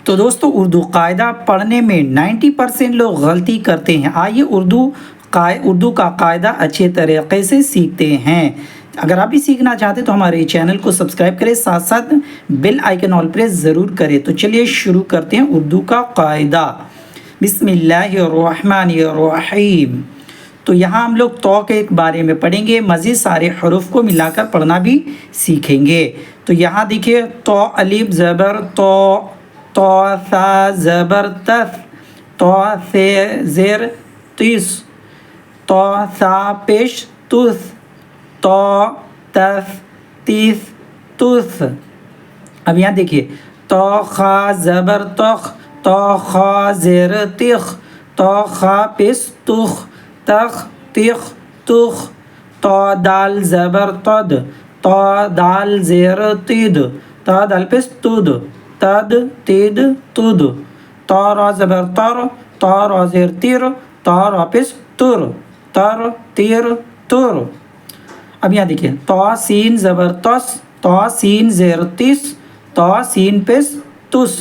تو دوستو اردو قاعدہ پڑھنے میں 90% لوگ غلطی کرتے ہیں۔ آئیے اردو کا قاعدہ اچھے طریقے سے سیکھتے ہیں۔ اگر آپ بھی سیکھنا چاہتے ہیں تو ہمارے چینل کو سبسکرائب کریں، ساتھ ساتھ بیل آئیکن آل پریس ضرور کریں۔ تو چلیے شروع کرتے ہیں اردو کا قاعدہ۔ بسم اللہ الرحمن الرحیم۔ تو یہاں ہم لوگ تو کے بارے میں پڑھیں گے، مزید سارے حروف کو ملا کر پڑھنا بھی سیکھیں گے۔ تو یہاں دیکھیے تو الف زبر تو، تو ثا زبر تث، تو ثے زیر تیس، تو ثا پیش تث، تو تث تیس تث۔ اب یہاں دیکھیے تو خا زبر تخ، تو خا زیر تخ، تو خا پیش تخ، تخ تخ تخ۔ تو دال زبر تد، تو دال زیر تید، تو دال پیش تد، تد تید تد۔ تو را زبر تر، تو را زیر تیر، تو را پیش تر، تر تیر تر۔ اب یہاں دیکھیے تو سین زبر تس، تو سین زیر تیس، تو سین پیش تس۔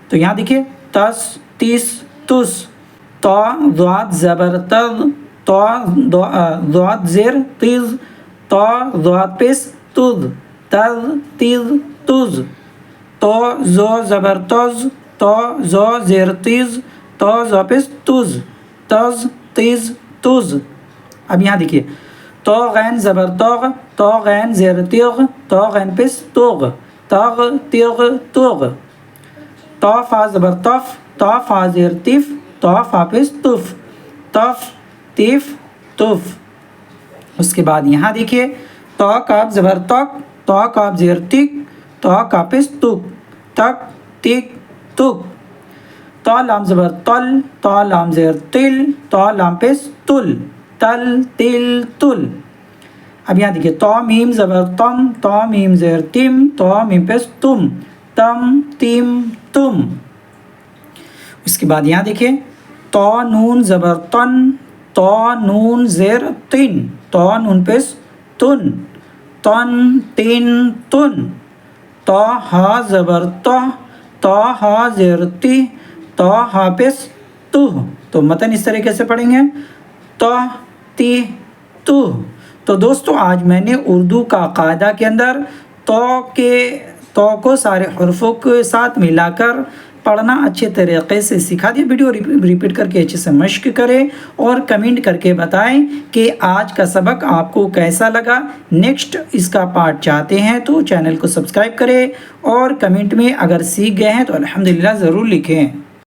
تو یہاں دیکھیے تس تیس تس۔ تو ضاد زبر تض، تو ضاد زیر تیز، تو ضاد پیش تز، تز تیز تز۔ تو زو زبر تز، تو زو زیر تیز، تو زو پیش تز، تز تیز تز۔ اب یہاں دیکھیے تو غین زبر تغ، تو غین زیر تیغ، تو غین پیش تغ، تغ تیغ تغ۔ تو فا زبر تف، تو فا زیر تف، تو فا پیش تف، تف تیف تف۔ اس کے بعد یہاں دیکھیے تو کاف زبر تک، تو کاف زیر تک، تو کاف پیش تک، تک تک تک۔ تو لام زبر تل، تو لام زیر تل، تو لام پیش تل، تل تل تل۔ اب یہاں دیکھیے تو میم زبر تم، تو میم زیر تم، تو میم پیش تم، تم تیم تم۔ اس کے بعد یہاں دیکھیے تو نون زبر تن، تو نون زیر تن، تو نون پیش تن، تن تین تن۔ تو ہا زبر تہ، تو ہا زیر تی، تو ہا پیش تہ۔ تو متن اس طریقے سے پڑھیں گے تو تی تو۔ تو دوستو آج میں نے اردو کا قاعدہ کے اندر تو کو سارے حروفوں کے ساتھ ملا کر پڑھنا اچھے طریقے سے سکھا دیا۔ ویڈیو ریپیٹ کر کے اچھے سے مشق کریں اور کمنٹ کر کے بتائیں کہ آج کا سبق آپ کو کیسا لگا۔ نیکسٹ اس کا پارٹ چاہتے ہیں تو چینل کو سبسکرائب کریں اور کمنٹ میں اگر سیکھ گئے ہیں تو الحمدللہ ضرور لکھیں۔